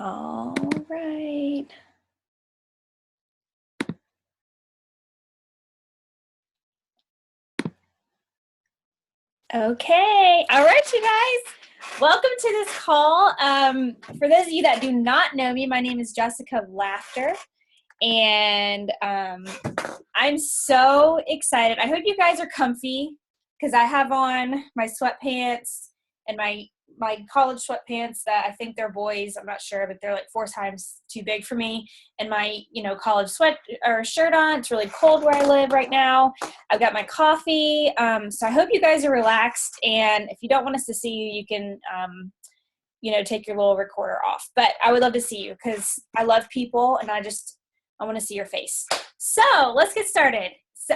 All right. Okay. All right, you guys. Welcome to this call. For those of you that do not know me, my name is Jessica Laughter, and I'm so excited. I hope you guys are comfy because I have on my sweatpants and my college sweatpants that I think they're boys. I'm not sure, but they're like 4 times too big for me. And my, college sweat or shirt on. It's really cold where I live right now. I've got my coffee. So I hope you guys are relaxed. And if you don't want us to see you, you can, take your little recorder off. But I would love to see you because I love people and I want to see your face. So let's get started. So,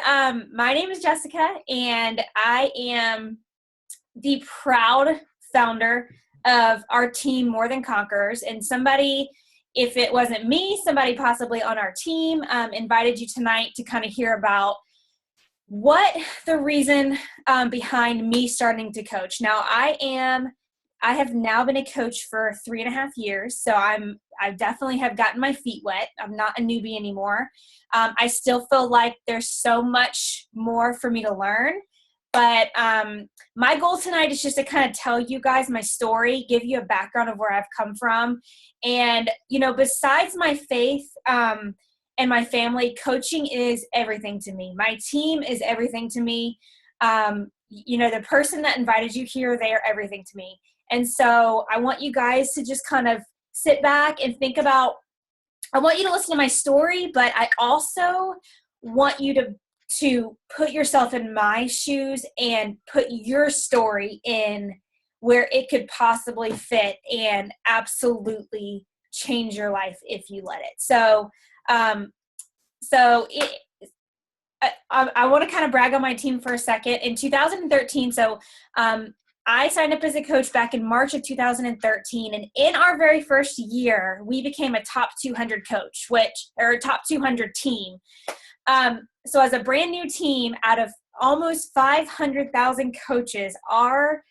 my name is Jessica and I am the proud founder of our team, More Than Conquerors. And somebody, if it wasn't me, somebody possibly on our team invited you tonight to kind of hear about what the reason behind me starting to coach. Now, I have now been a coach for 3.5 years, so I definitely have gotten my feet wet. I'm not a newbie anymore. I still feel like there's so much more for me to learn. But my goal tonight is just to kind of tell you guys my story, give you a background of where I've come from. And, besides my faith and my family, coaching is everything to me. My team is everything to me. The person that invited you here, they are everything to me. And so I want you guys to just kind of sit back and think about, I want you to listen to my story, but I also want you to put yourself in my shoes and put your story in where it could possibly fit and absolutely change your life if you let it. So, I want to kind of brag on my team for a second. In 2013, I signed up as a coach back in March of 2013, and in our very first year, we became a top 200 coach, or top 200 team. So as a brand new team out of almost 500,000 coaches, our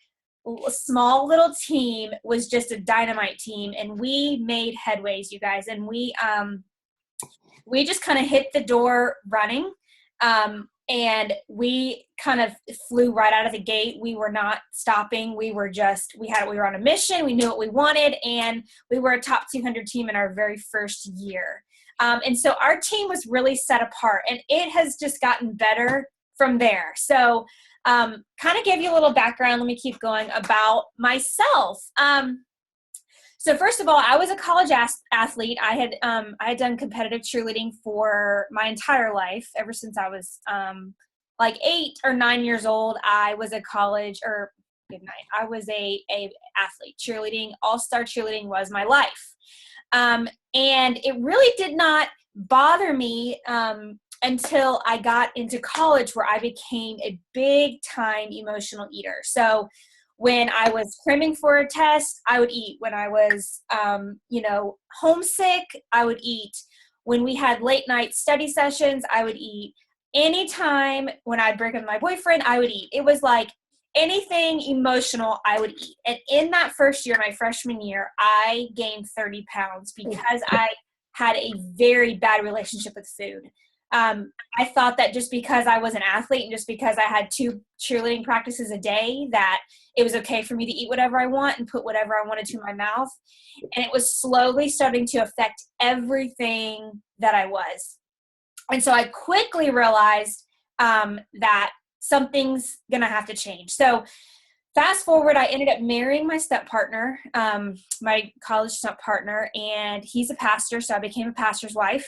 small little team was just a dynamite team, and we made headways, you guys. And we just kind of hit the door running. And we kind of flew right out of the gate. We were not stopping. We were on a mission. We knew what we wanted, and we were a top 200 team in our very first year. And so our team was really set apart, and it has just gotten better from there. So kind of give you a little background. Let me keep going about myself. So first of all, I was a college athlete. I had done competitive cheerleading for my entire life. Ever since I was like 8 or 9 years old, I was a athlete. Cheerleading, all-star cheerleading was my life. And it really did not bother me until I got into college, where I became a big-time emotional eater. So when I was cramming for a test, I would eat. When I was, homesick, I would eat. When we had late night study sessions, I would eat. Anytime when I'd break up with my boyfriend, I would eat. It was like anything emotional, I would eat. And in that first year, my freshman year, I gained 30 pounds because I had a very bad relationship with food. I thought that just because I was an athlete and just because I had 2 cheerleading practices a day, that it was okay for me to eat whatever I want and put whatever I wanted to my mouth. And it was slowly starting to affect everything that I was. And so I quickly realized that something's going to have to change. So fast forward, I ended up marrying my step partner, my college step partner, and he's a pastor. So I became a pastor's wife.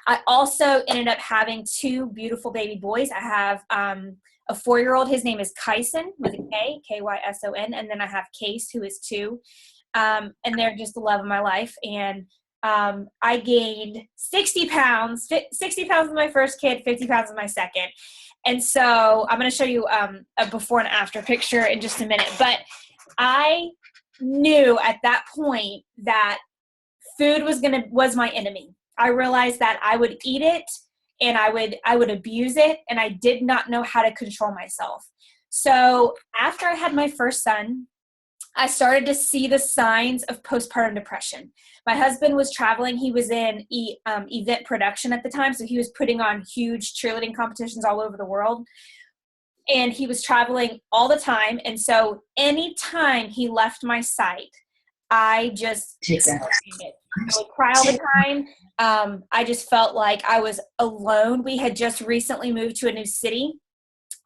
I also ended up having 2 beautiful baby boys. I have a 4-year-old. His name is Kyson with a K, Kyson. And then I have Case, who is 2. And they're just the love of my life. And I gained 60 pounds with my first kid, 50 pounds with my second. And so I'm going to show you a before and after picture in just a minute. But I knew at that point that food was my enemy. I realized that I would eat it and I would abuse it, and I did not know how to control myself. So after I had my first son, I started to see the signs of postpartum depression. My husband was traveling. He was in event production at the time, so he was putting on huge cheerleading competitions all over the world. And he was traveling all the time. And so anytime he left my sight, I just I would cry all the time. I just felt like I was alone. We had just recently moved to a new city,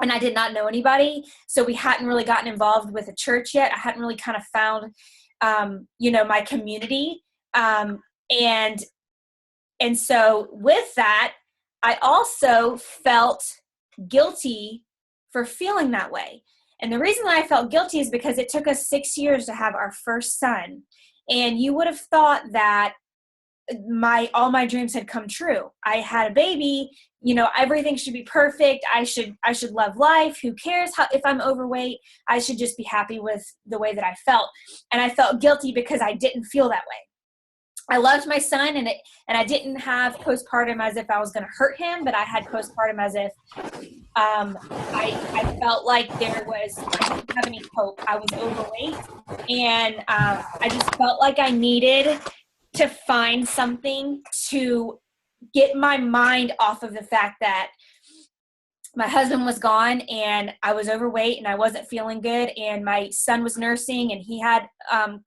and I did not know anybody. So we hadn't really gotten involved with a church yet. I hadn't really kind of found, my community. And so with that, I also felt guilty for feeling that way. And the reason that I felt guilty is because it took us 6 years to have our first son. And you would have thought that all my dreams had come true. I had a baby, everything should be perfect. I should love life. Who cares if I'm overweight? I should just be happy with the way that I felt. And I felt guilty because I didn't feel that way. I loved my son, and I didn't have postpartum as if I was going to hurt him, but I had postpartum as if I felt like I didn't have any hope. I was overweight, and I just felt like I needed to find something to get my mind off of the fact that my husband was gone and I was overweight and I wasn't feeling good, and my son was nursing and he had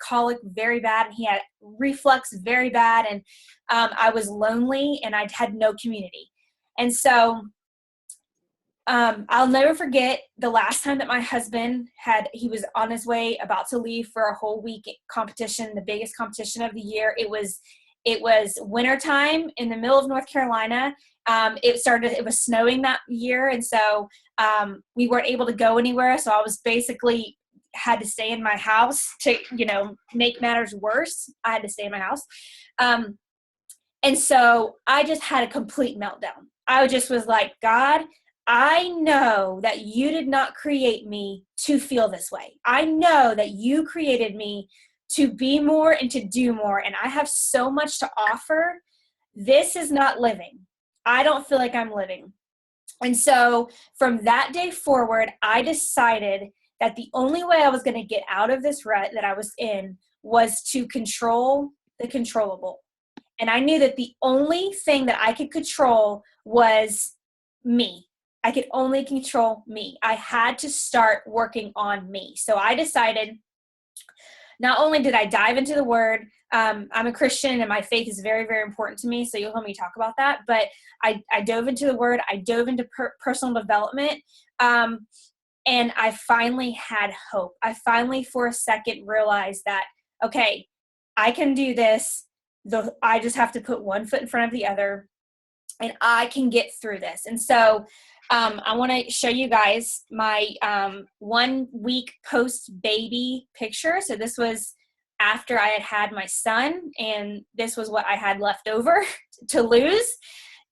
colic very bad and he had reflux very bad, and I was lonely and I had no community. And so I'll never forget the last time that my husband he was on his way about to leave for a whole week competition, the biggest competition of the year. It was wintertime in the middle of North Carolina. It was snowing that year. And so we weren't able to go anywhere. So I was basically had to stay in my house to, make matters worse. I had to stay in my house. And so I just had a complete meltdown. I just was like, God, I know that you did not create me to feel this way. I know that you created me to be more and to do more. And I have so much to offer. This is not living. I don't feel like I'm living. And so from that day forward, I decided that the only way I was going to get out of this rut that I was in was to control the controllable. And I knew that the only thing that I could control was me. I could only control me. I had to start working on me. So I decided, not only did I dive into the Word, I'm a Christian and my faith is very, very important to me. So you'll hear me talk about that. But I dove into the Word. I dove into personal development. And I finally had hope. I finally, for a second, realized that, okay, I can do this. I just have to put one foot in front of the other, and I can get through this. And so I want to show you guys my 1 week post-baby picture. So this was after I had my son, and this was what I had left over to lose.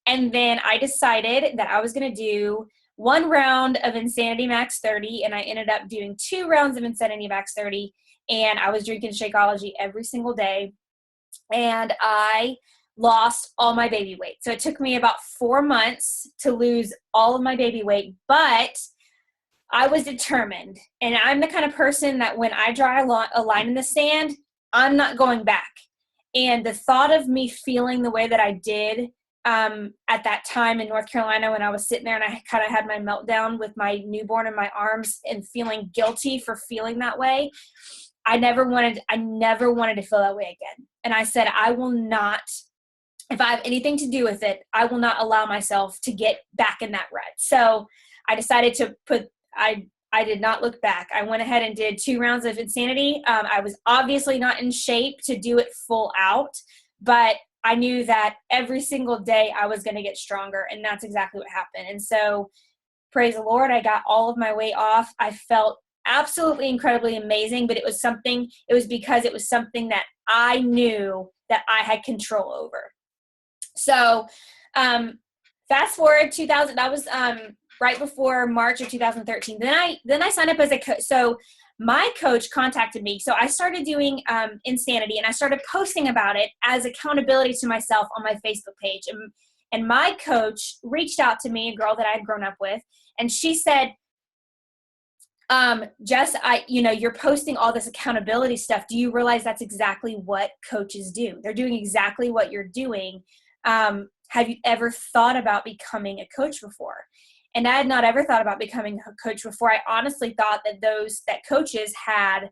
And then I decided that I was going to do 1 round of Insanity Max 30, and I ended up doing 2 rounds of Insanity Max 30, and I was drinking Shakeology every single day, and I lost all my baby weight. So it took me about 4 months to lose all of my baby weight, but I was determined. And I'm the kind of person that when I draw a line in the sand, I'm not going back. And the thought of me feeling the way that I did at that time in North Carolina when I was sitting there and I kind of had my meltdown with my newborn in my arms and feeling guilty for feeling that way, I never wanted to feel that way again. And I said, I will not, if I have anything to do with it, I will not allow myself to get back in that rut. So I decided to I did not look back. I went ahead and did 2 rounds of Insanity. I was obviously not in shape to do it full out, but I knew that every single day I was going to get stronger, and that's exactly what happened. And so praise the Lord, I got all of my weight off. I felt absolutely incredibly amazing, but it was because it was something that I knew that I had control over. So fast forward 2000, that was right before March of 2013. Then I signed up as a coach. So my coach contacted me. So I started doing Insanity, and I started posting about it as accountability to myself on my Facebook page. And my coach reached out to me, a girl that I had grown up with, and she said, Jess, you're posting all this accountability stuff. Do you realize that's exactly what coaches do? They're doing exactly what you're doing. Have you ever thought about becoming a coach before? And I had not ever thought about becoming a coach before. I honestly thought that coaches had,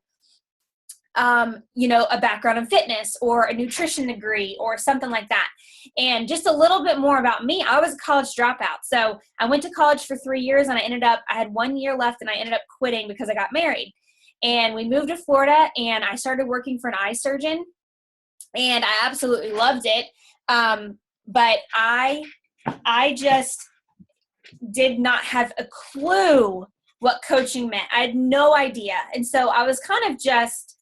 a background in fitness or a nutrition degree or something like that. And just a little bit more about me. I was a college dropout. So I went to college for 3 years and I had 1 year left and I ended up quitting because I got married. And we moved to Florida and I started working for an eye surgeon and I absolutely loved it. But I just did not have a clue what coaching meant. I had no idea. And so I was kind of just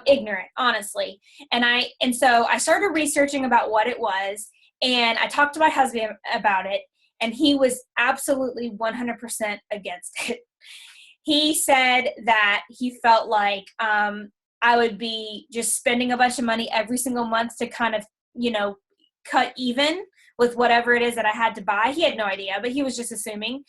ignorant, honestly. And so I started researching about what it was, and I talked to my husband about it, and he was absolutely 100% against it. He said that he felt like I would be just spending a bunch of money every single month to kind of, cut even with whatever it is that I had to buy. He had no idea, but he was just assuming.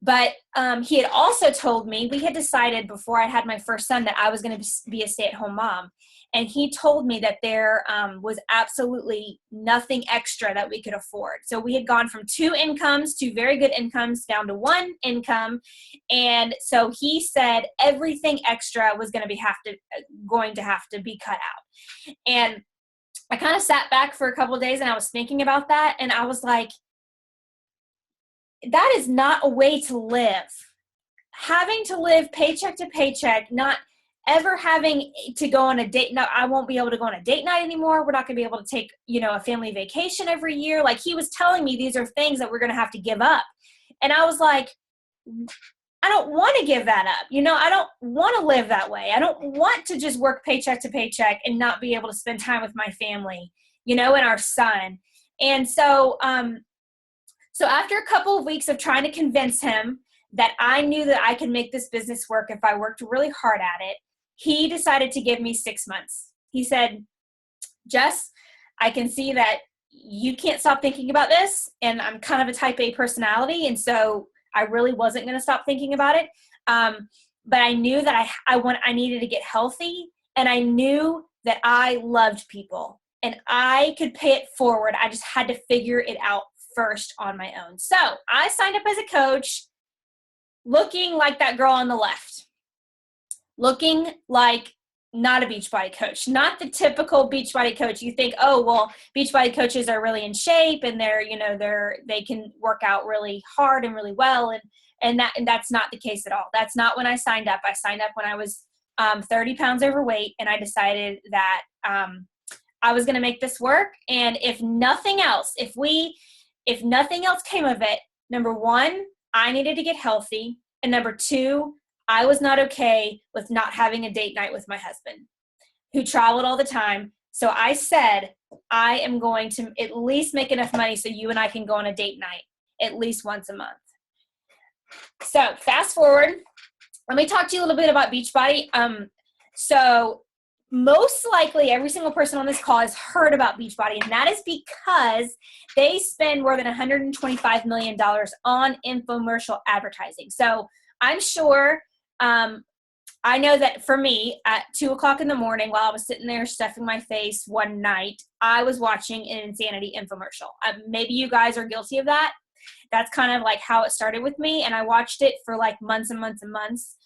But he had also told me, we had decided before I had my first son that I was going to be a stay-at-home mom. And he told me that there was absolutely nothing extra that we could afford. So we had gone from 2 incomes, 2 very good incomes, down to 1 income. And so he said everything extra was going to have to be cut out. And I kind of sat back for a couple of days and I was thinking about that. And I was like, that is not a way to live. Having to live paycheck to paycheck, not ever having to go on a date. No, I won't be able to go on a date night anymore. We're not going to be able to take, a family vacation every year. Like, he was telling me these are things that we're going to have to give up. And I was like, I don't want to give that up. I don't want to live that way. I don't want to just work paycheck to paycheck and not be able to spend time with my family, and our son. And so, so after a couple of weeks of trying to convince him that I knew that I could make this business work if I worked really hard at it, he decided to give me 6 months. He said, Jess, I can see that you can't stop thinking about this, and I'm kind of a type A personality, and so I really wasn't going to stop thinking about it. But I knew that I needed to get healthy, and I knew that I loved people, and I could pay it forward. I just had to figure it out first on my own. So I signed up as a coach, looking like that girl on the left, looking like not a Beachbody coach, not the typical Beachbody coach. You think, oh, well, Beachbody coaches are really in shape and they can work out really hard and really well. And that's not the case at all. That's not when I signed up. I signed up when I was 30 pounds overweight, and I decided that I was going to make this work. And if nothing else, if nothing else came of it, number 1, I needed to get healthy. And number 2, I was not okay with not having a date night with my husband, who traveled all the time. So I said, I am going to at least make enough money so you and I can go on a date night at least once a month. So fast forward, let me talk to you a little bit about Beachbody. So most likely every single person on this call has heard about Beachbody, and that is because they spend more than $125 million on infomercial advertising. So I'm sure, I know that for me at 2:00 in the morning, while I was sitting there stuffing my face one night, I was watching an insanity infomercial. Maybe you guys are guilty of that. That's kind of like how it started with me. And I watched it for like months and months and months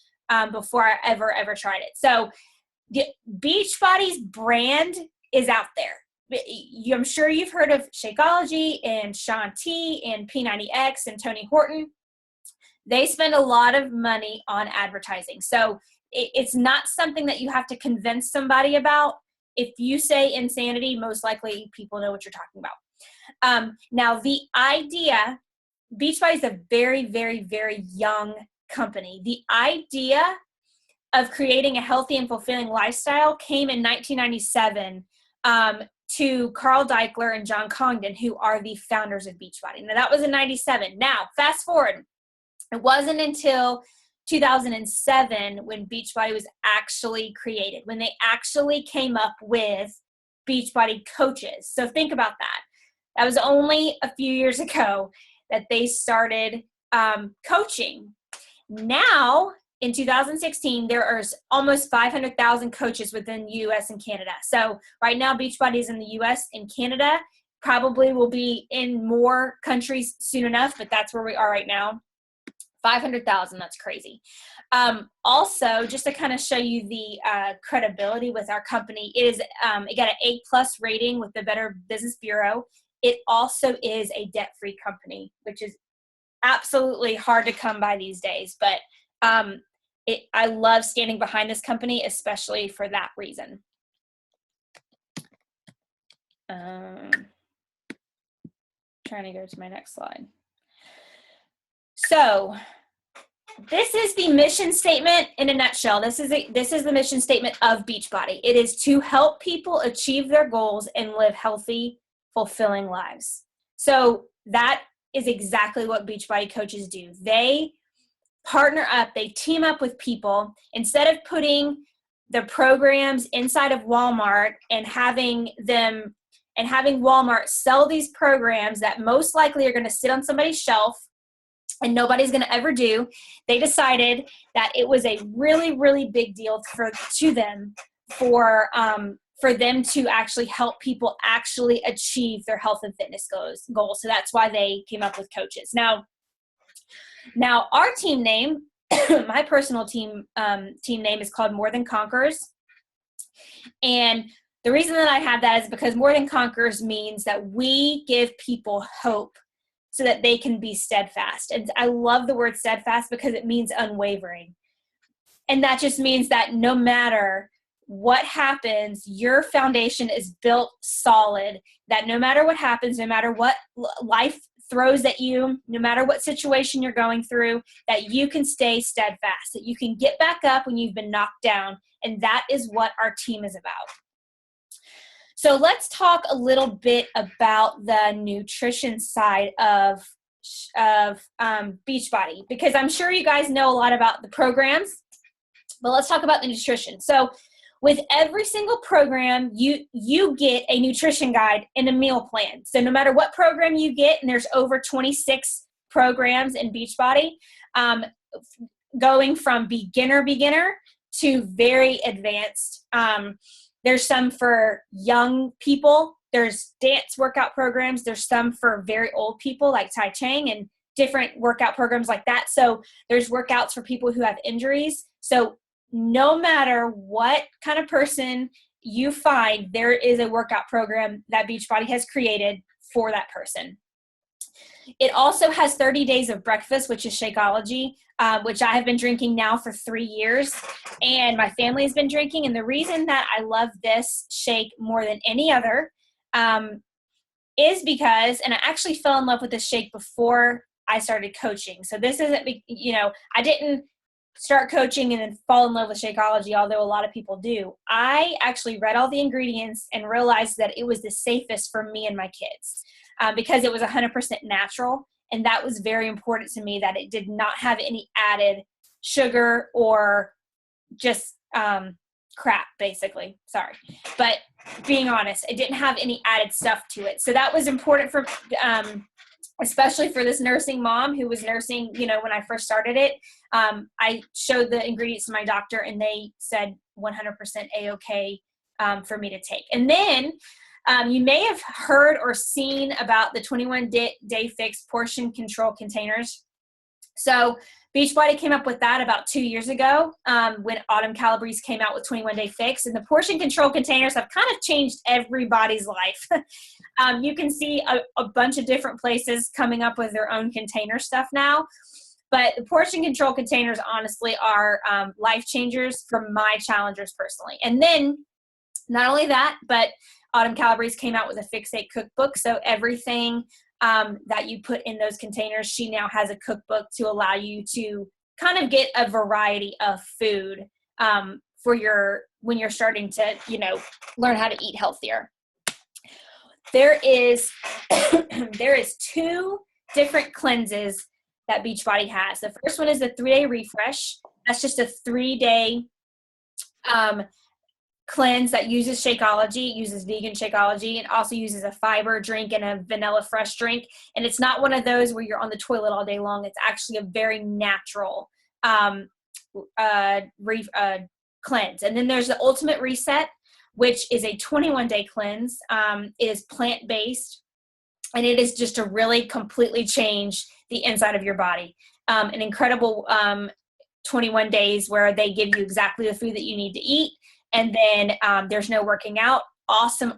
before I ever tried it. So Beachbody's brand is out there. I'm sure you've heard of Shakeology and Shaun T and P90X and Tony Horton. They spend a lot of money on advertising. So it's not something that you have to convince somebody about. If you say insanity, most likely people know what you're talking about. Now, the idea, Beachbody is a very, very, very young company. The idea of creating a healthy and fulfilling lifestyle came in 1997 to Carl Deichler and John Congdon, who are the founders of Beachbody. Now, that was in 97. Now, fast forward. It wasn't until 2007 when Beachbody was actually created, when they actually came up with Beachbody coaches. So think about that. That was only a few years ago that they started coaching. Now, in 2016, there are almost 500,000 coaches within the U.S. and Canada. So right now, Beachbody is in the U.S. and Canada. Probably will be in more countries soon enough, but that's where we are right now. 500,000, that's crazy. Also, just to kind of show you the credibility with our company, it got an A+ rating with the Better Business Bureau. It also is a debt-free company, which is absolutely hard to come by these days. But I love standing behind this company, especially for that reason. Trying to go to my next slide. So this is the mission statement in a nutshell. This is the mission statement of Beachbody. It is to help people achieve their goals and live healthy, fulfilling lives. So that is exactly what Beachbody coaches do. They partner up, they team up with people. Instead of putting the programs inside of Walmart and having Walmart sell these programs that most likely are going to sit on somebody's shelf and nobody's going to ever do, they decided that it was a really, really big deal to them for them to actually help people actually achieve their health and fitness goals. So that's why they came up with coaches. Now our team name, my personal team name is called More Than Conquerors. And the reason that I have that is because More Than Conquerors means that we give people hope so that they can be steadfast. And I love the word steadfast because it means unwavering. And that just means that no matter what happens, your foundation is built solid, that no matter what happens, no matter what life throws at you, no matter what situation you're going through, that you can stay steadfast, that you can get back up when you've been knocked down. And that is what our team is about. So let's talk a little bit about the nutrition side of Beachbody, because I'm sure you guys know a lot about the programs, but let's talk about the nutrition. So with every single program, you get a nutrition guide and a meal plan. So no matter what program you get, and there's over 26 programs in Beachbody, going from beginner to very advanced. There's some for young people. There's dance workout programs. There's some for very old people like Tai Chang and different workout programs like that. So there's workouts for people who have injuries. So no matter what kind of person you find, there is a workout program that Beachbody has created for that person. It also has 30 days of breakfast, which is Shakeology, which I have been drinking now for 3 years, and my family has been drinking. And the reason that I love this shake more than any other is because, and I actually fell in love with this shake before I started coaching. So this isn't, I didn't start coaching and then fall in love with Shakeology, although a lot of people do. I actually read all the ingredients and realized that it was the safest for me and my kids. Because it was 100% natural, and that was very important to me, that it did not have any added sugar or just crap, basically. Sorry. But being honest, it didn't have any added stuff to it. So that was important for, especially for this nursing mom who was nursing, when I first started it. I showed the ingredients to my doctor, and they said 100% A-okay for me to take. And then you may have heard or seen about the 21-day fix portion control containers. So Beachbody came up with that about 2 years ago when Autumn Calabrese came out with 21-day fix. And the portion control containers have kind of changed everybody's life. You can see a bunch of different places coming up with their own container stuff now. But the portion control containers, honestly, are life changers for my challengers personally. And then not only that, but Autumn Calabrese came out with a Fix8 cookbook. So everything that you put in those containers, she now has a cookbook to allow you to kind of get a variety of food when you're starting to, learn how to eat healthier. There is 2 different cleanses that Beachbody has. The first one is the 3-day refresh. That's just a 3-day cleanse that uses Shakeology, uses vegan Shakeology, and also uses a fiber drink and a vanilla fresh drink. And it's not one of those where you're on the toilet all day long. It's actually a very natural cleanse. And then there's the ultimate reset, which is a 21-day cleanse. It is plant-based, and it is just to really completely change the inside of your body. An incredible 21 days where they give you exactly the food that you need to eat. And then there's no working out. Awesome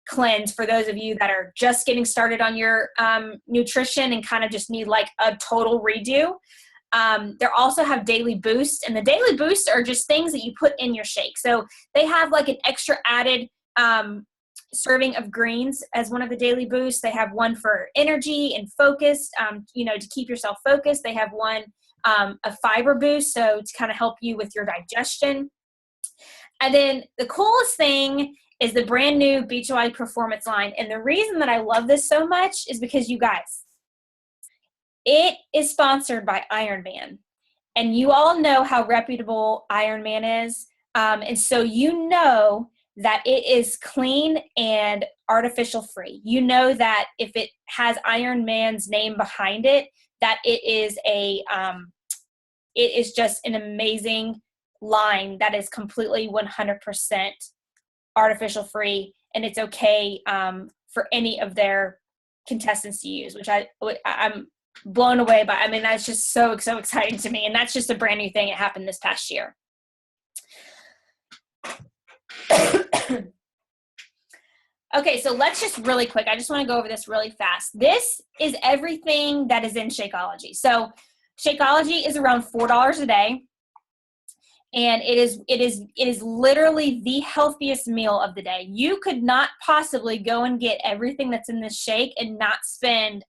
cleanse for those of you that are just getting started on your nutrition and kind of just need like a total redo. They also have daily boosts, and the daily boosts are just things that you put in your shake. So they have like an extra added serving of greens as one of the daily boosts. They have one for energy and focus, to keep yourself focused. They have one, a fiber boost, so to kind of help you with your digestion. And then the coolest thing is the brand new Beachbody Performance line. And the reason that I love this so much is because, you guys, it is sponsored by Ironman. And you all know how reputable Ironman is. And so you know that it is clean and artificial free. You know that if it has Ironman's name behind it, that it is just an amazing line that is completely 100% artificial free, and it's okay for any of their contestants to use, which I'm blown away by. I mean, that's just so exciting to me, and that's just a brand new thing. It happened this past year. Okay, so let's just really quick, I just want to go over this really fast. This is everything that is in Shakeology. So Shakeology is around $4 a day. And it is literally the healthiest meal of the day. You could not possibly go and get everything that's in this shake and not spend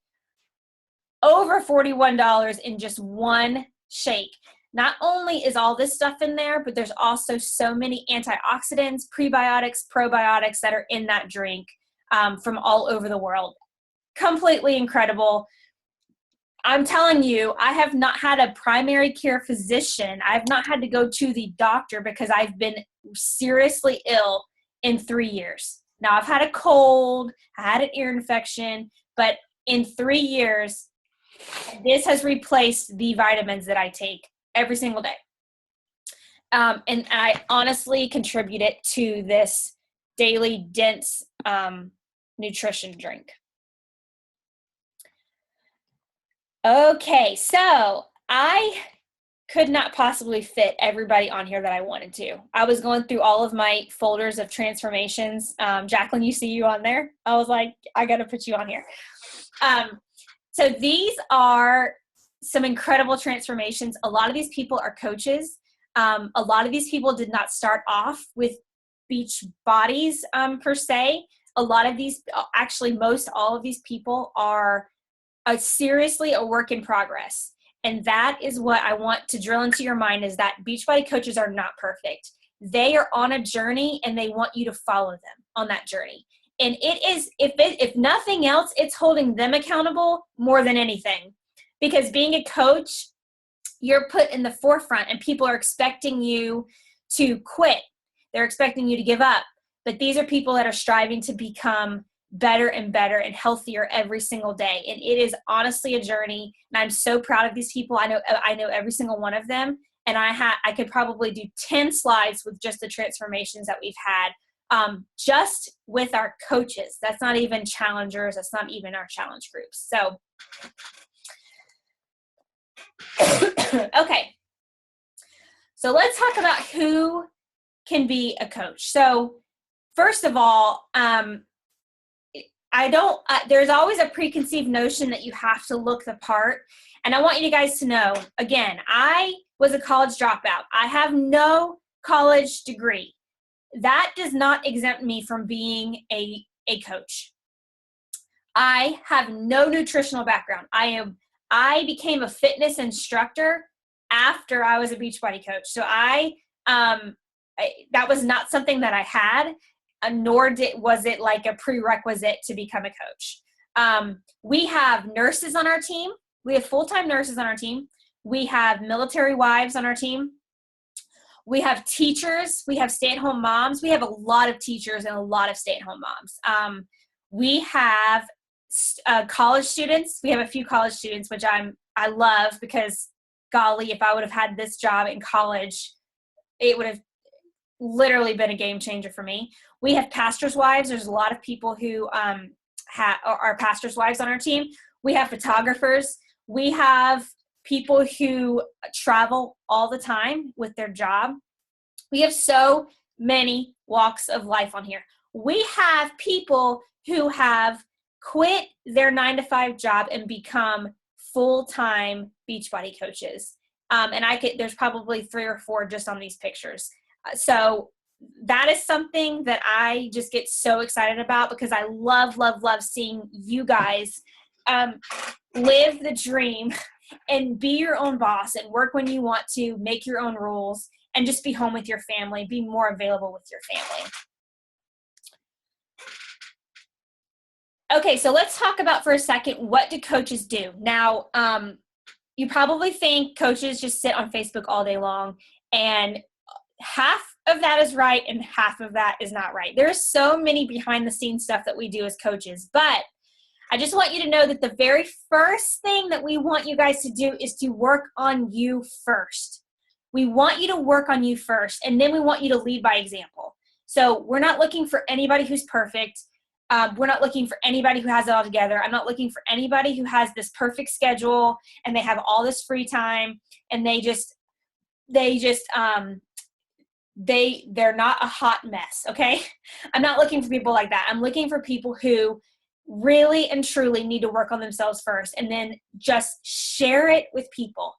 over $41 in just one shake. Not only is all this stuff in there, but there's also so many antioxidants, prebiotics, probiotics that are in that drink from all over the world. Completely incredible. I'm telling you, I have not had a primary care physician. I've not had to go to the doctor because I've been seriously ill in 3 years. Now, I've had a cold, I had an ear infection, but in 3 years, this has replaced the vitamins that I take every single day. And I honestly contribute it to this daily dense nutrition drink. Okay, so I could not possibly fit everybody on here that I wanted to. I was going through all of my folders of transformations. Jacqueline, you see you on there? I was like, I got to put you on here. So these are some incredible transformations. A lot of these people are coaches. A lot of these people did not start off with beach bodies per se. A lot of these, actually most all of these people are seriously a work in progress. And that is what I want to drill into your mind, is that Beachbody coaches are not perfect. They are on a journey, and they want you to follow them on that journey. And it is, if nothing else, it's holding them accountable more than anything. Because being a coach, you're put in the forefront, and people are expecting you to quit. They're expecting you to give up. But these are people that are striving to become better and better and healthier every single day. And it is honestly a journey. And I'm so proud of these people. I know every single one of them. And I could probably do 10 slides with just the transformations that we've had just with our coaches. That's not even challengers. That's not even our challenge groups. So, okay. So let's talk about who can be a coach. So first of all, there's always a preconceived notion that you have to look the part. And I want you guys to know, again, I was a college dropout. I have no college degree. That does not exempt me from being a coach. I have no nutritional background. I became a fitness instructor after I was a Beachbody coach. So that was not something that I had. Nor was it like a prerequisite to become a coach. We have nurses on our team. We have full-time nurses on our team. We have military wives on our team. We have teachers. We have stay-at-home moms. We have a lot of teachers and a lot of stay-at-home moms. We have college students. We have a few college students, which I love, because golly, if I would have had this job in college, it would have literally been a game changer for me. We have pastors' wives. There's a lot of people who are pastors' wives on our team. We have photographers. We have people who travel all the time with their job. We have so many walks of life on here. We have people who have quit their 9-to-5 job and become full-time Beachbody coaches. And there's probably 3 or 4 just on these pictures. So that is something that I just get so excited about, because I love, love, love seeing you guys live the dream and be your own boss and work when you want to, make your own rules, and just be home with your family, be more available with your family. Okay, so let's talk about for a second, what do coaches do? Now, you probably think coaches just sit on Facebook all day long, and half of that is right and half of that is not right. There's so many behind the scenes stuff that we do as coaches, but I just want you to know that the very first thing that we want you guys to do is to work on you first. We want you to work on you first, and then we want you to lead by example. So we're not looking for anybody who's perfect. We're not looking for anybody who has it all together. I'm not looking for anybody who has this perfect schedule and they have all this free time and they're not a hot mess, okay? I'm not looking for people like that. I'm looking for people who really and truly need to work on themselves first, and then just share it with people.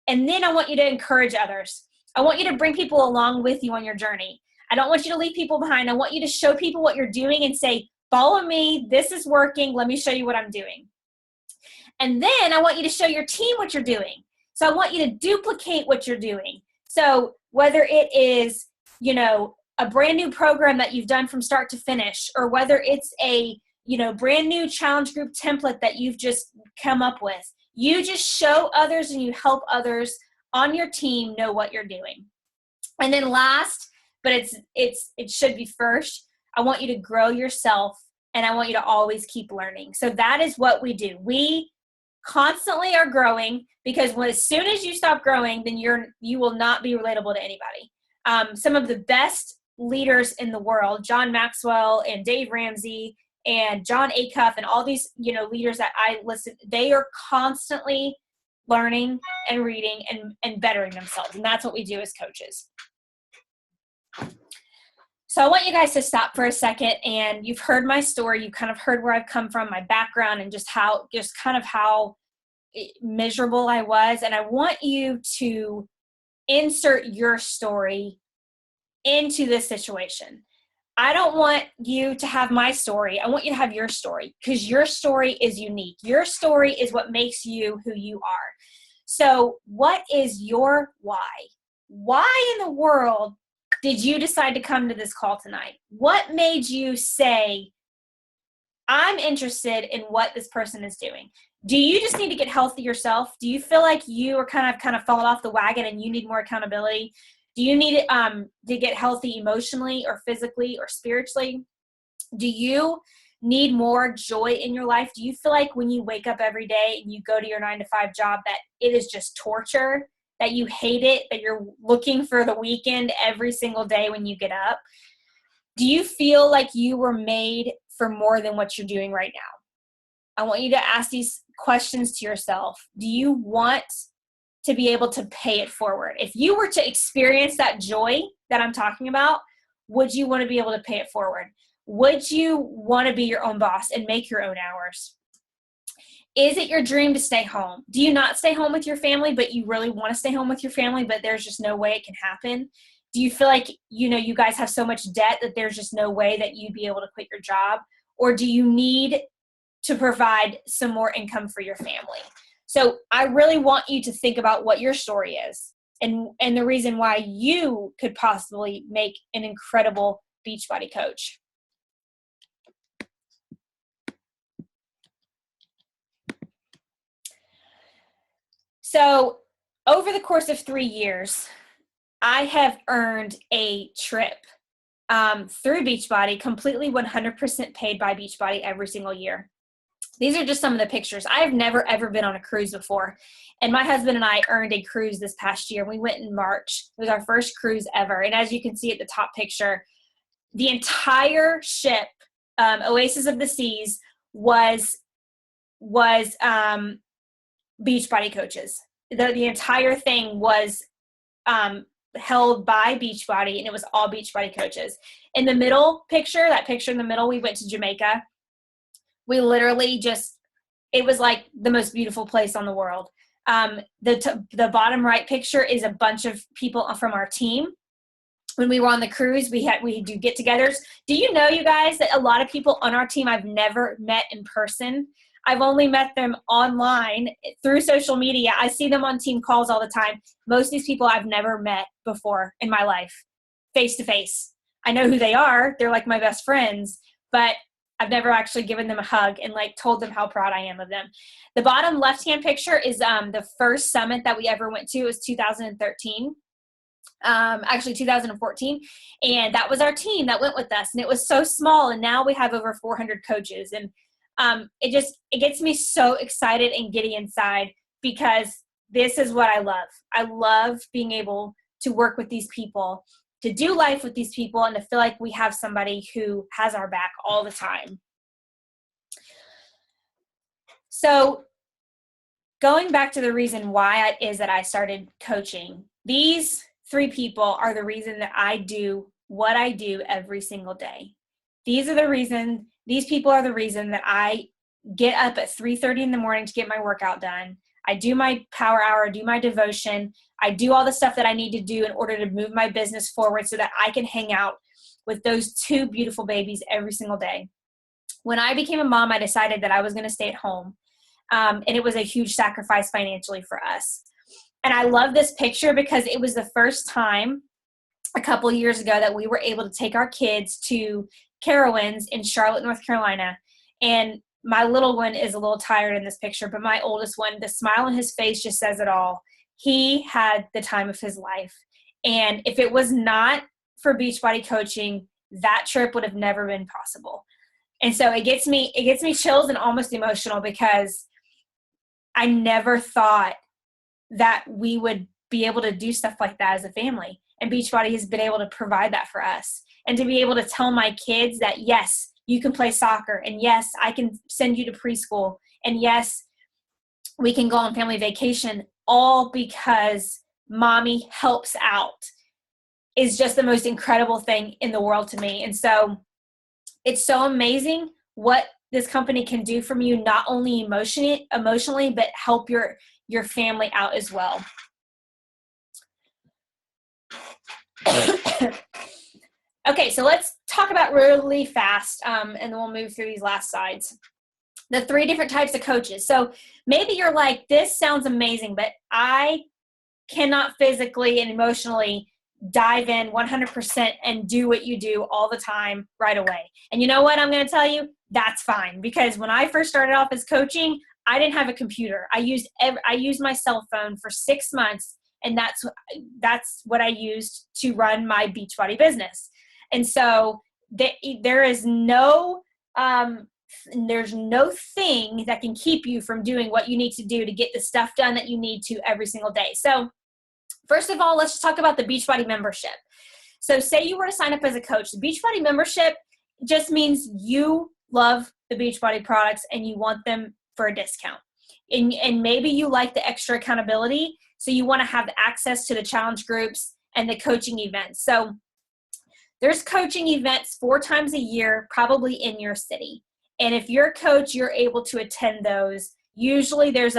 And then I want you to encourage others. I want you to bring people along with you on your journey. I don't want you to leave people behind. I want you to show people what you're doing and say, follow me. This is working. Let me show you what I'm doing. And then I want you to show your team what you're doing. So I want you to duplicate what you're doing. So whether it is, a brand new program that you've done from start to finish, or whether it's a, brand new challenge group template that you've just come up with, you just show others and you help others on your team know what you're doing. And then last, but it should be first, I want you to grow yourself, and I want you to always keep learning. So that is what we do. We constantly are growing, because as soon as you stop growing, then you will not be relatable to anybody. Some of the best leaders in the world, John Maxwell and Dave Ramsey and John Acuff and all these, leaders that I listen, they are constantly learning and reading and bettering themselves. And that's what we do as coaches. So I want you guys to stop for a second, and you've heard my story. You kind of heard where I've come from, my background, and just how miserable I was. And I want you to insert your story into this situation. I don't want you to have my story. I want you to have your story, because your story is unique. Your story is what makes you who you are. So what is your why? Why in the world did you decide to come to this call tonight? What made you say, I'm interested in what this person is doing? Do you just need to get healthy yourself? Do you feel like you are kind of falling off the wagon and you need more accountability? Do you need to get healthy emotionally or physically or spiritually? Do you need more joy in your life? Do you feel like when you wake up every day and you go to your 9-to-5 job that it is just torture, that you hate it, that you're looking for the weekend every single day when you get up? Do you feel like you were made for more than what you're doing right now? I want you to ask these questions to yourself. Do you want to be able to pay it forward? If you were to experience that joy that I'm talking about, would you want to be able to pay it forward? Would you want to be your own boss and make your own hours? Is it your dream to stay home? Do you not stay home with your family, but you really want to stay home with your family, but there's just no way it can happen? Do you feel like, you guys have so much debt that there's just no way that you'd be able to quit your job? Or do you need to provide some more income for your family? So I really want you to think about what your story is and the reason why you could possibly make an incredible Beachbody coach. So over the course of 3 years, I have earned a trip through Beachbody, completely 100% paid by Beachbody every single year. These are just some of the pictures. I have never, ever been on a cruise before. And my husband and I earned a cruise this past year. We went in March. It was our first cruise ever. And as you can see at the top picture, the entire ship, Oasis of the Seas, was Beachbody coaches. The entire thing was held by Beachbody, and it was all Beachbody coaches. In the middle picture, that picture in the middle, we went to Jamaica. We literally it was like the most beautiful place on the world. The bottom right picture is a bunch of people from our team. When we were on the cruise, we do get-togethers. Do you know, you guys, that a lot of people on our team I've never met in person? I've only met them online through social media. I see them on team calls all the time. Most of these people I've never met before in my life, face to face. I know who they are. They're like my best friends, but I've never actually given them a hug and like told them how proud I am of them. The bottom left-hand picture is the first summit that we ever went to. It was 2013. Actually 2014. And that was our team that went with us. And it was so small. And now we have over 400 coaches. And it gets me so excited and giddy inside, because this is what I love. I love being able to work with these people, to do life with these people, and to feel like we have somebody who has our back all the time. So going back to the reason why it is that I started coaching, these 3 people are the reason that I do what I do every single day. These people are the reason that I get up at 3:30 in the morning to get my workout done. I do my power hour, do my devotion. I do all the stuff that I need to do in order to move my business forward so that I can hang out with those 2 beautiful babies every single day. When I became a mom, I decided that I was going to stay at home. And it was a huge sacrifice financially for us. And I love this picture because it was the first time a couple of years ago that we were able to take our kids to Carowinds in Charlotte, North Carolina. And my little one is a little tired in this picture, but my oldest one, the smile on his face just says it all. He had the time of his life. And if it was not for Beachbody coaching, that trip would have never been possible. And so it gets me chills and almost emotional, because I never thought that we would be able to do stuff like that as a family. And Beachbody has been able to provide that for us. And to be able to tell my kids that, yes, you can play soccer, and yes, I can send you to preschool, and yes, we can go on family vacation, all because mommy helps out, is just the most incredible thing in the world to me. And so it's so amazing what this company can do from you, not only emotionally, but help your family out as well. Okay, so let's talk about really fast, and then we'll move through these last slides. The 3 different types of coaches. So maybe you're like, this sounds amazing, but I cannot physically and emotionally dive in 100% and do what you do all the time right away. And you know what I'm going to tell you? That's fine, because when I first started off as coaching, I didn't have a computer. I used my cell phone for 6 months, and that's what I used to run my Beachbody business. And so there's no thing that can keep you from doing what you need to do to get the stuff done that you need to every single day. So first of all, let's just talk about the Beachbody membership. So say you were to sign up as a coach. The Beachbody membership just means you love the Beachbody products and you want them for a discount. And maybe you like the extra accountability, so you want to have access to the challenge groups and the coaching events. So there's coaching events 4 times a year, probably in your city. And if you're a coach, you're able to attend those. Usually there's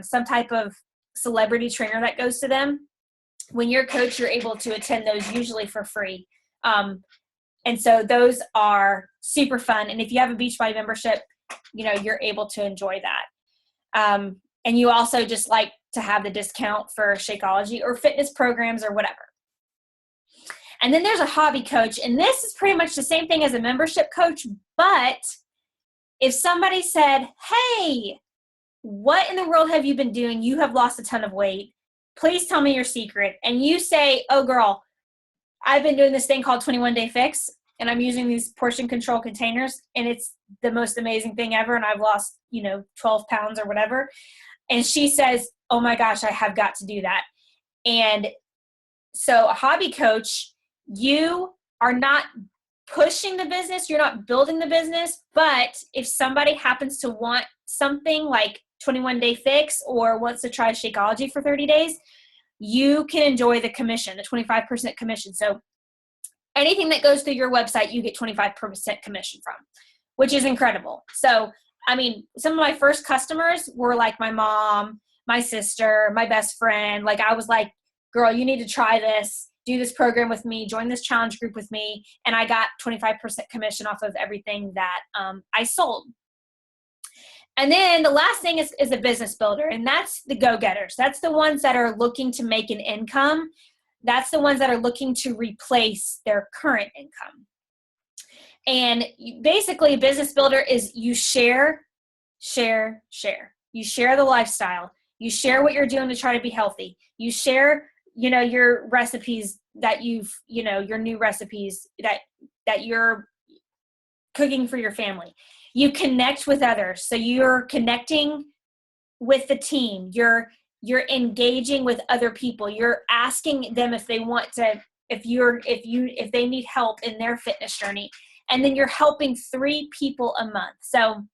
some type of celebrity trainer that goes to them. When you're a coach, you're able to attend those usually for free. And so those are super fun. And if you have a Beachbody membership, you're able to enjoy that. And you also just like to have the discount for Shakeology or fitness programs or whatever. And then there's a hobby coach. And this is pretty much the same thing as a membership coach. But if somebody said, hey, what in the world have you been doing? You have lost a ton of weight. Please tell me your secret. And you say, oh, girl, I've been doing this thing called 21 Day Fix. and I'm using these portion control containers, and it's the most amazing thing ever. And I've lost, 12 pounds or whatever. And she says, oh my gosh, I have got to do that. And so a hobby coach, you are not pushing the business, you're not building the business, but if somebody happens to want something like 21-day fix or wants to try Shakeology for 30 days, you can enjoy the commission, the 25% commission. So anything that goes through your website, you get 25% commission from, which is incredible. So, I mean, some of my first customers were like my mom, my sister, my best friend. Like I was like, girl, you need to try this, do this program with me, join this challenge group with me. And I got 25% commission off of everything that I sold. And then the last thing is a business builder, and that's the go-getters. That's the ones that are looking to make an income. That's the ones that are looking to replace their current income. And basically, a business builder is you share. You share the lifestyle. You share what you're doing to try to be healthy. You share, your recipes that your new recipes that you're cooking for your family. You connect with others. So you're connecting with the team. You're engaging with other people. You're asking them if they want to, if they need help in their fitness journey. And then you're helping 3 people a month. So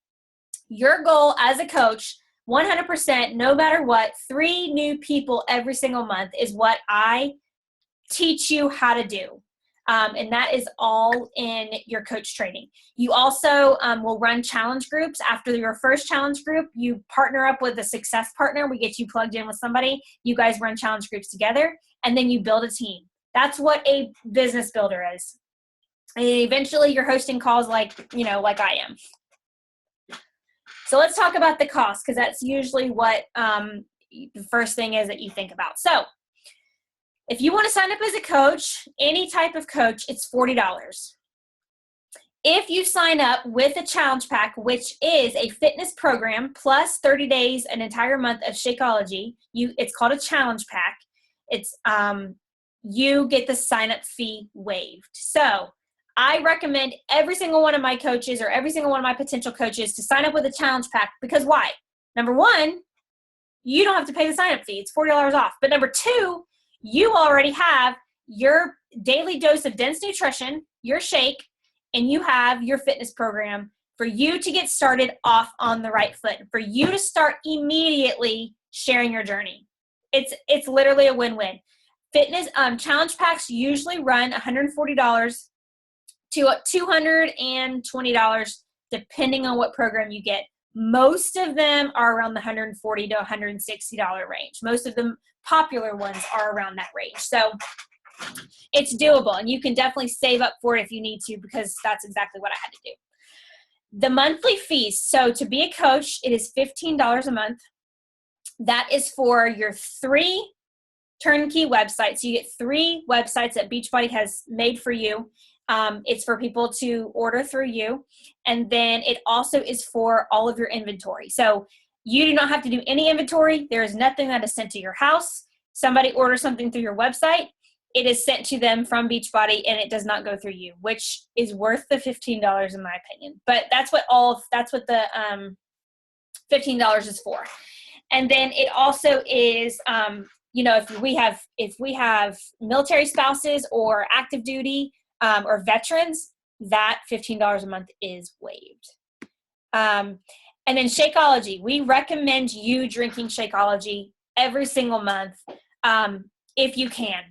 your goal as a coach, 100%, no matter what, 3 new people every single month is what I teach you how to do. And that is all in your coach training. You also will run challenge groups. After your first challenge group, you partner up with a success partner. We get you plugged in with somebody. You guys run challenge groups together, and then you build a team. That's what a business builder is. And eventually you're hosting calls like I am. So let's talk about the cost, because that's usually what the first thing is that you think about. So if you want to sign up as a coach, any type of coach, it's $40. If you sign up with a challenge pack, which is a fitness program plus 30 days, an entire month of Shakeology, it's called a challenge pack. It's you get the sign-up fee waived. So I recommend every single one of my coaches or every single one of my potential coaches to sign up with a challenge pack, because why? Number one, you don't have to pay the sign-up fee. It's $40 off. But number two, you already have your daily dose of dense nutrition, your shake, and you have your fitness program for you to get started off on the right foot, for you to start immediately sharing your journey. It's literally a win-win. Fitness challenge packs usually run $140 to $220, depending on what program you get. Most of them are around the $140 to $160 range. Most of the popular ones are around that range. So it's doable, and you can definitely save up for it if you need to, because that's exactly what I had to do. The monthly fees. So to be a coach, it is $15 a month. That is for your 3 turnkey websites. So you get 3 websites that Beachbody has made for you. It's for people to order through you. And then it also is for all of your inventory. So you do not have to do any inventory. There is nothing that is sent to your house. Somebody orders something through your website, it is sent to them from Beachbody, and it does not go through you, which is worth the $15 in my opinion. But that's what the $15 is for. And then it also is, if we have military spouses or active duty or veterans, that $15 a month is waived. And then Shakeology. We recommend you drinking Shakeology every single month if you can.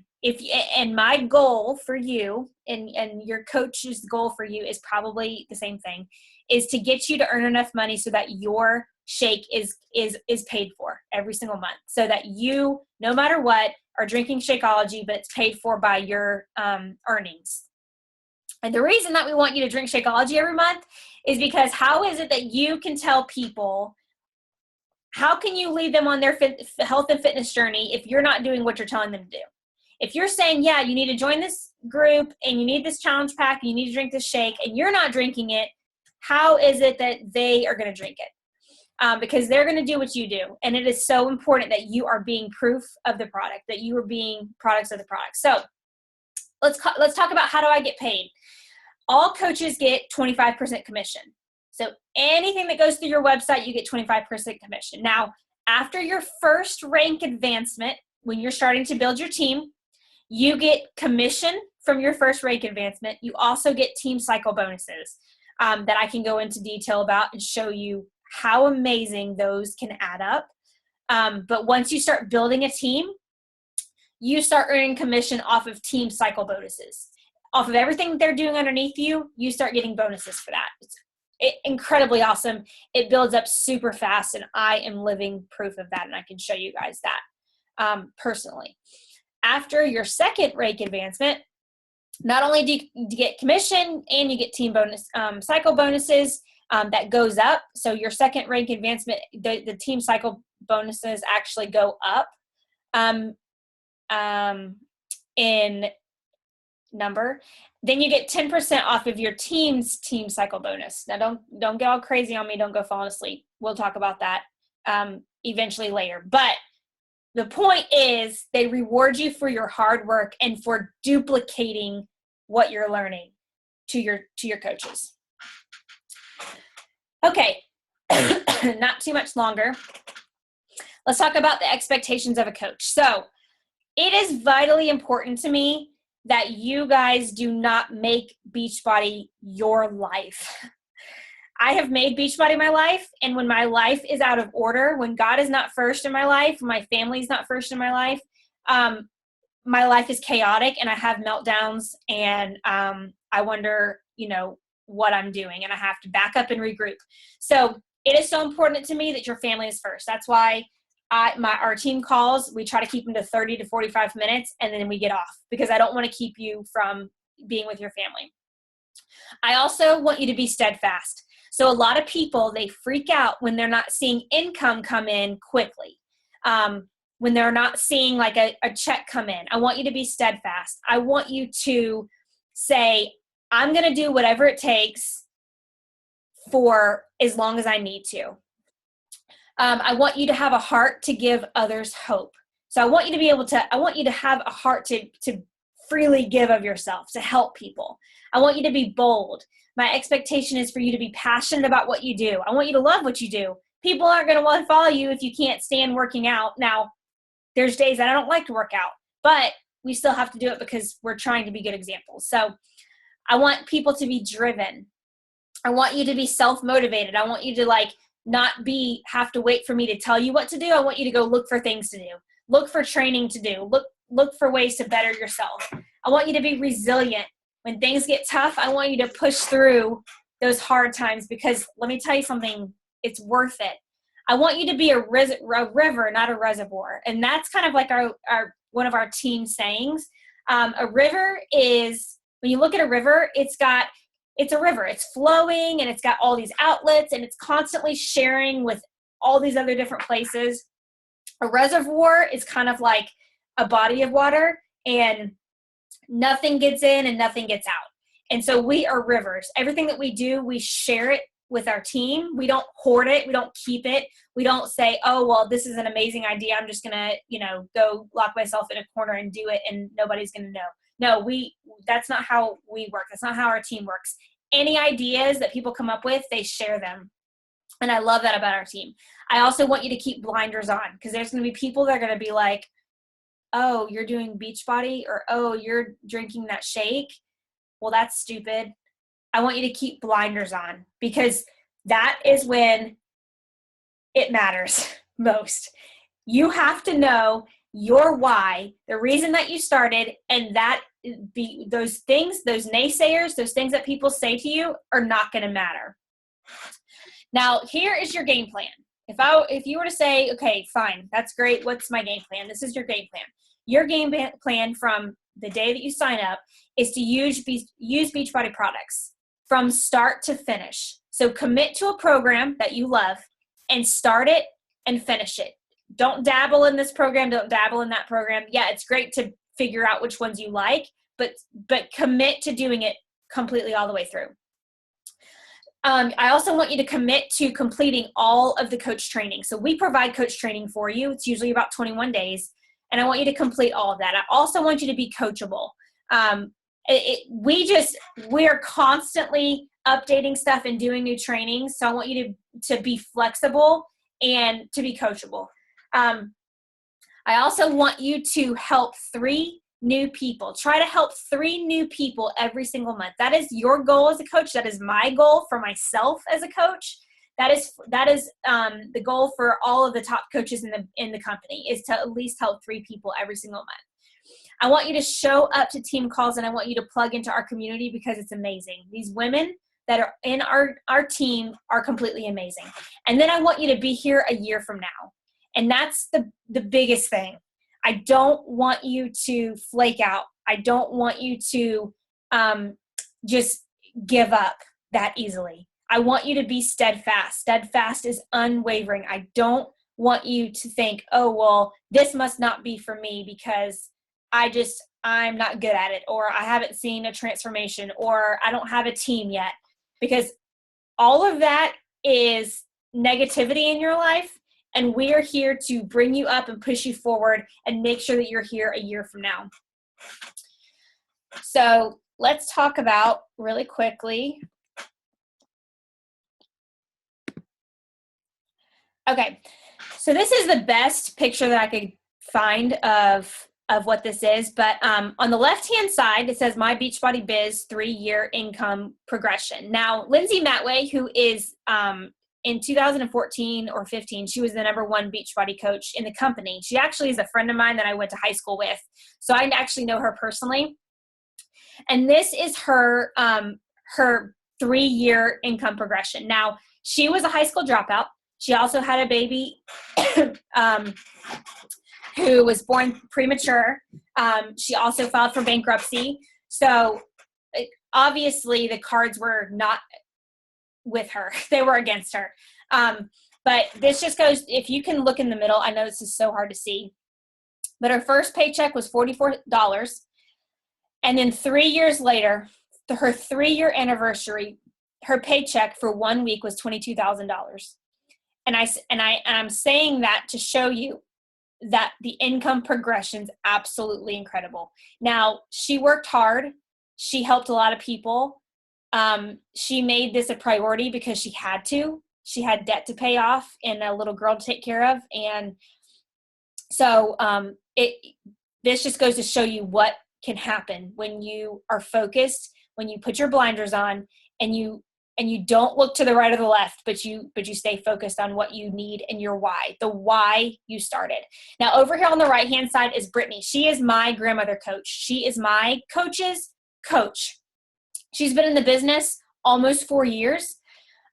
And my goal for you and your coach's goal for you is probably the same thing, is to get you to earn enough money so that your shake is paid for every single month, so that you, no matter what, are drinking Shakeology, but it's paid for by your earnings. And the reason that we want you to drink Shakeology every month is because how is it that you can tell people, how can you lead them on their health and fitness journey if you're not doing what you're telling them to do? If you're saying, yeah, you need to join this group and you need this challenge pack and you need to drink this shake, and you're not drinking it, how is it that they are going to drink it? Because they're going to do what you do. And it is so important that you are being proof of the product, that you are being products of the product. So let's talk about, how do I get paid? all coaches get 25% commission. So anything that goes through your website, you get 25% commission. Now, after your first rank advancement, when you're starting to build your team, you get commission from your first rank advancement. You also get team cycle bonuses that I can go into detail about and show you how amazing those can add up. But once you start building a team, you start earning commission off of team cycle bonuses. Off of everything they're doing underneath you, you start getting bonuses for that. It's incredibly awesome. It builds up super fast, and I am living proof of that, and I can show you guys that personally. After your second rank advancement, not only do you get commission and you get team bonus cycle bonuses that goes up. So your second rank advancement, the team cycle bonuses actually go up in number. Then you get 10% off of your team's team cycle bonus. Now don't get all crazy on me. Don't go falling asleep. We'll talk about that eventually later. But the point is they reward you for your hard work and for duplicating what you're learning to your coaches. Okay, not too much longer. Let's talk about the expectations of a coach. So it is vitally important to me that you guys do not make Beachbody your life. I have made Beachbody my life, and when my life is out of order, when God is not first in my life, when my family is not first in my life is chaotic, and I have meltdowns, and I wonder, what I'm doing, and I have to back up and regroup. So it is so important to me that your family is first. That's why our team calls, we try to keep them to 30 to 45 minutes, and then we get off, because I don't want to keep you from being with your family. I also want you to be steadfast. So a lot of people, they freak out when they're not seeing income come in quickly, when they're not seeing like a check come in. I want you to be steadfast. I want you to say, I'm going to do whatever it takes for as long as I need to. I want you to have a heart to give others hope. So I want you to have a heart to freely give of yourself, to help people. I want you to be bold. My expectation is for you to be passionate about what you do. I want you to love what you do. People aren't going to want to follow you if you can't stand working out. Now, there's days that I don't like to work out, but we still have to do it because we're trying to be good examples. So I want people to be driven. I want you to be self-motivated. I want you to not have to wait for me to tell you what to do. I want you to go look for things to do. Look for training to do. Look for ways to better yourself. I want you to be resilient. When things get tough, I want you to push through those hard times, because let me tell you something, it's worth it. I want you to be a river, not a reservoir. And that's kind of like our one of our team sayings. A river is, when you look at a river, it's a river. It's flowing, and it's got all these outlets, and it's constantly sharing with all these other different places. A reservoir is kind of like a body of water, and nothing gets in and nothing gets out. And so we are rivers. Everything that we do, we share it with our team. We don't hoard it. We don't keep it. We don't say, oh, well, this is an amazing idea. I'm just going to, go lock myself in a corner and do it, and nobody's going to know. No, that's not how we work. That's not how our team works. Any ideas that people come up with, they share them. And I love that about our team. I also want you to keep blinders on, because there's going to be people that are going to be like, oh, you're doing Beachbody, or, oh, you're drinking that shake. Well, that's stupid. I want you to keep blinders on, because that is when it matters most. You have to know your why, the reason that you started, and that those things, those naysayers, those things that people say to you are not going to matter. Now, here is your game plan. If you were to say, okay, fine, that's great. What's my game plan? This is your game plan. Your game plan from the day that you sign up is to use Beachbody products from start to finish. So commit to a program that you love and start it and finish it. Don't dabble in this program. Don't dabble in that program. Yeah, it's great to figure out which ones you like, but commit to doing it completely all the way through. I also want you to commit to completing all of the coach training. So we provide coach training for you. It's usually about 21 days. And I want you to complete all of that. I also want you to be coachable. we're constantly updating stuff and doing new trainings. So I want you to be flexible and to be coachable. I also want you to help 3 new people. Try to help 3 new people every single month. That is your goal as a coach. That is my goal for myself as a coach. That is the goal for all of the top coaches in the company, is to at least help 3 people every single month. I want you to show up to team calls, and I want you to plug into our community because it's amazing. These women that are in our team are completely amazing. And then I want you to be here a year from now. And that's the biggest thing. I don't want you to flake out. I don't want you to just give up that easily. I want you to be steadfast. Steadfast is unwavering. I don't want you to think, oh, well, this must not be for me because I'm not good at it, or I haven't seen a transformation, or I don't have a team yet. Because all of that is negativity in your life. And we are here to bring you up and push you forward and make sure that you're here a year from now. So let's talk about really quickly. Okay, so this is the best picture that I could find of what this is. But on the left-hand side, it says My Beachbody Biz 3-year income progression. Now, Lindsay Matway, who is in 2014 or 15, she was the #1 Beachbody coach in the company. She actually is a friend of mine that I went to high school with. So I actually know her personally. And this is her 3-year income progression. Now, she was a high school dropout. She also had a baby who was born premature. She also filed for bankruptcy. So obviously the cards were not with her. They were against her. But this just goes, if you can look in the middle, I know this is so hard to see, but her first paycheck was $44. And then 3 years later, her 3-year anniversary, her paycheck for 1 week was $22,000. And I'm saying that to show you that the income progression is absolutely incredible. Now, she worked hard. She helped a lot of people. She made this a priority because she had to. She had debt to pay off and a little girl to take care of. And so this just goes to show you what can happen when you are focused, when you put your blinders on, and you don't look to the right or the left, but you stay focused on what you need and your why, the why you started. Now, over here on the right-hand side is Brittany. She is my grandmother coach. She is my coach's coach. She's been in the business almost 4 years.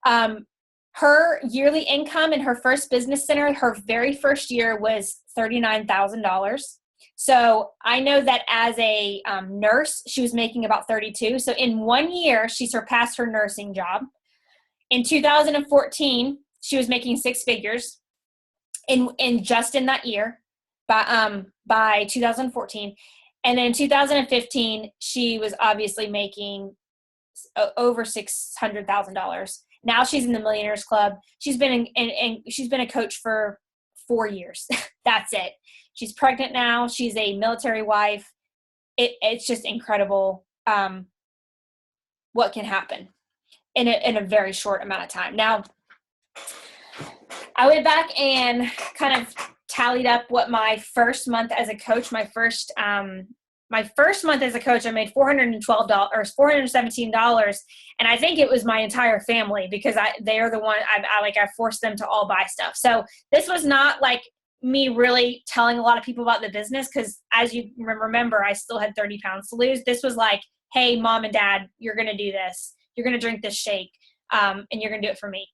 Her yearly income in her first business center, her very first year, was $39,000. So I know that as a nurse, she was making about $32,000. So in 1 year, she surpassed her nursing job. In 2014, she was making 6 figures in just in that year by 2014. And then in 2015, she was obviously making over $600,000. Now she's in the Millionaires Club. She's been she's been a coach for 4 years. That's it. She's pregnant now. She's a military wife. It's just incredible what can happen in a very short amount of time. Now, I went back and kind of tallied up what my first month as a coach, my first month as a coach, I made $412 or $417. And I think it was my entire family because they are the one I forced them to all buy stuff. So this was not like me really telling a lot of people about the business, because as you remember, I still had 30 pounds to lose. This was like, hey, mom and dad, you're going to do this. You're going to drink this shake, and you're going to do it for me.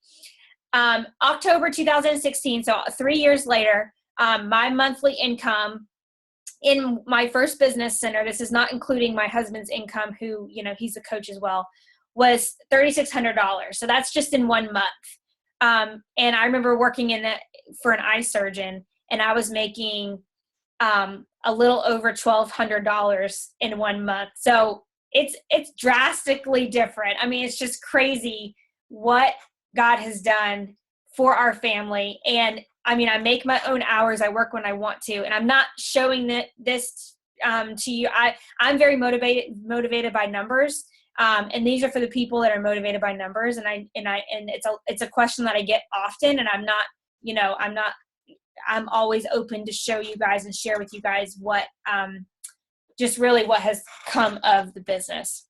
October 2016, so 3 years later, my monthly income in my first business center, this is not including my husband's income, who, he's a coach as well, was $3,600. So that's just in 1 month. And I remember working for an eye surgeon, and I was making a little over $1,200 in 1 month. So it's drastically different. I mean, it's just crazy what God has done for our family. And I mean, I make my own hours. I work when I want to, and I'm not showing this to you. I'm very motivated by numbers. And these are for the people that are motivated by numbers. And it's a question that I get often, and I'm always open to show you guys and share with you guys what, just really what has come of the business.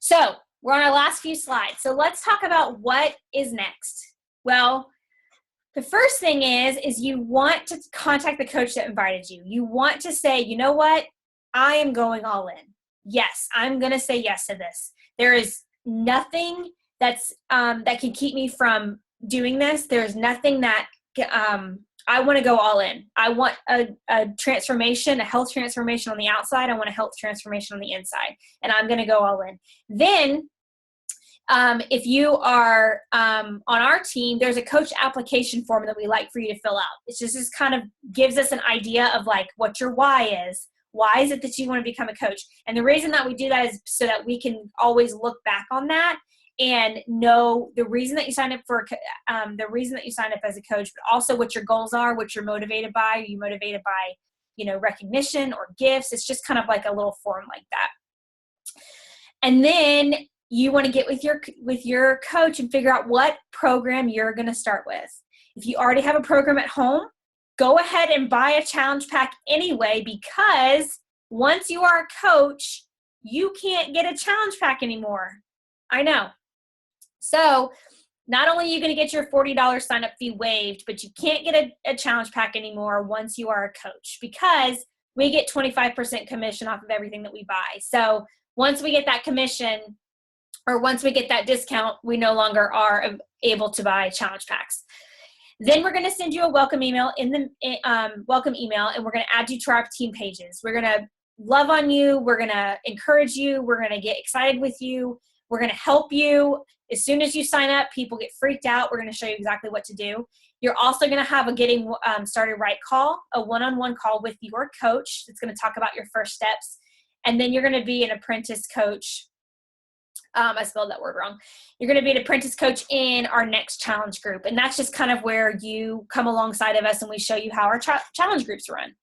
So we're on our last few slides. So let's talk about what is next. Well, the first thing is you want to contact the coach that invited you. You want to say, you know what? I am going all in. Yes, I'm going to say yes to this. There is nothing that can keep me from doing this. There's nothing that I want to go all in. I want a transformation, a health transformation on the outside. I want a health transformation on the inside, and I'm going to go all in. Then if you are on our team, there's a coach application form that we like for you to fill out. It's just kind of gives us an idea of like what your why is. Why is it that you want to become a coach? And the reason that we do that is so that we can always look back on that and know the reason that you signed up as a coach, but also what your goals are, what you're motivated by. Are you motivated by, recognition or gifts? It's just kind of like a little form like that. And then you want to get with your coach and figure out what program you're going to start with. If you already have a program at home, go ahead and buy a challenge pack anyway, because once you are a coach, you can't get a challenge pack anymore. I know. So not only are you going to get your $40 sign-up fee waived, but you can't get a challenge pack anymore once you are a coach, because we get 25% commission off of everything that we buy. So once we get that commission, or once we get that discount, we no longer are able to buy challenge packs. Then we're going to send you a welcome email and we're going to add you to our team pages. We're going to love on you. We're going to encourage you. We're going to get excited with you. We're going to help you. As soon as you sign up, people get freaked out. We're going to show you exactly what to do. You're also going to have a getting started right call, a one-on-one call with your coach that's going to talk about your first steps. And then you're going to be an apprentice coach. I spelled that word wrong. You're going to be an apprentice coach in our next challenge group. And that's just kind of where you come alongside of us and we show you how our challenge groups run.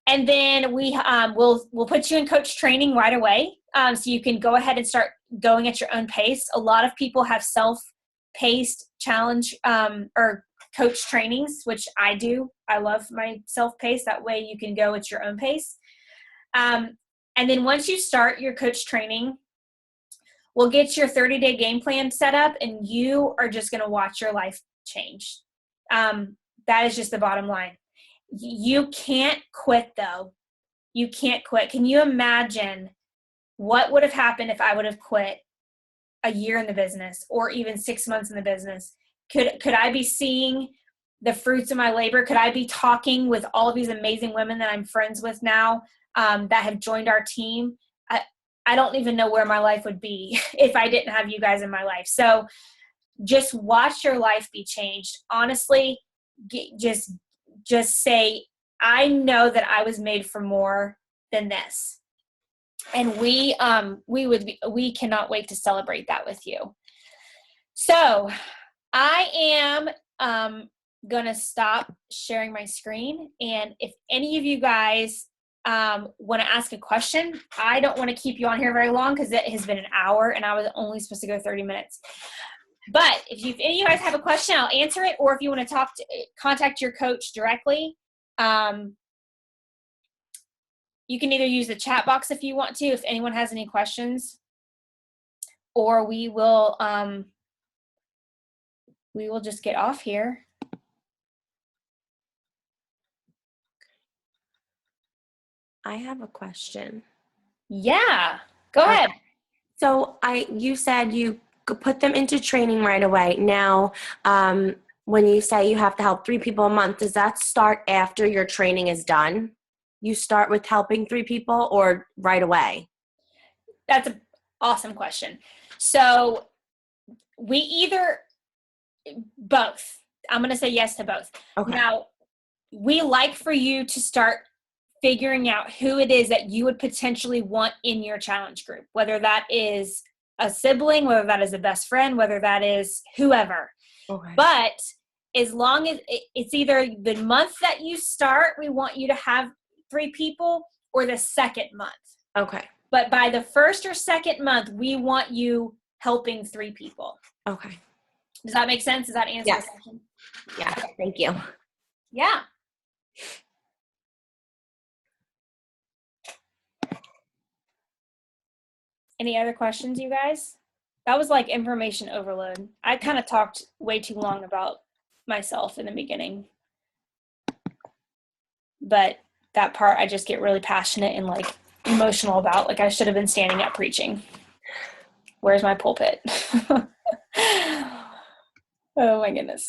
And then we'll put you in coach training right away. So you can go ahead and start going at your own pace. A lot of people have self-paced challenge or coach trainings, which I do. I love my self-paced. That way you can go at your own pace. And then once you start your coach training, we'll get your 30-day game plan set up, and you are just going to watch your life change. That is just the bottom line. You can't quit, though. You can't quit. Can you imagine what would have happened if I would have quit a year in the business or even 6 months in the business? Could I be seeing the fruits of my labor? Could I be talking with all of these amazing women that I'm friends with now that have joined our team? I don't even know where my life would be if I didn't have you guys in my life. So just watch your life be changed. Honestly, just say, I know that I was made for more than this. And we cannot wait to celebrate that with you. So I am going to stop sharing my screen. And if any of you guys want to ask a question, I don't want to keep you on here very long because it has been an hour and I was only supposed to go 30 minutes. But if any of you guys have a question, I'll answer it. Or if you want to contact your coach directly, you can either use the chat box if you want to, if anyone has any questions, or we will just get off here. I have a question. Yeah, go ahead. So you said you could put them into training right away. Now, when you say you have to help 3 people a month, does that start after your training is done? You start with helping 3 people or right away? That's an awesome question. So both. I'm going to say yes to both. Okay. Now, we like for you to start figuring out who it is that you would potentially want in your challenge group, whether that is a sibling, whether that is a best friend, whether that is whoever. Okay. But as long as it's either the month that you start, we want you to have 3 people or the second month. Okay. But by the first or second month, we want you helping 3 people. Okay. Does that make sense? Does that answer the question? Yeah. Thank you. Yeah. Any other questions, you guys? That was like information overload. I kind of talked way too long about myself in the beginning. But that part I just get really passionate and like emotional about. Like I should have been standing up preaching. Where's my pulpit? Oh my goodness.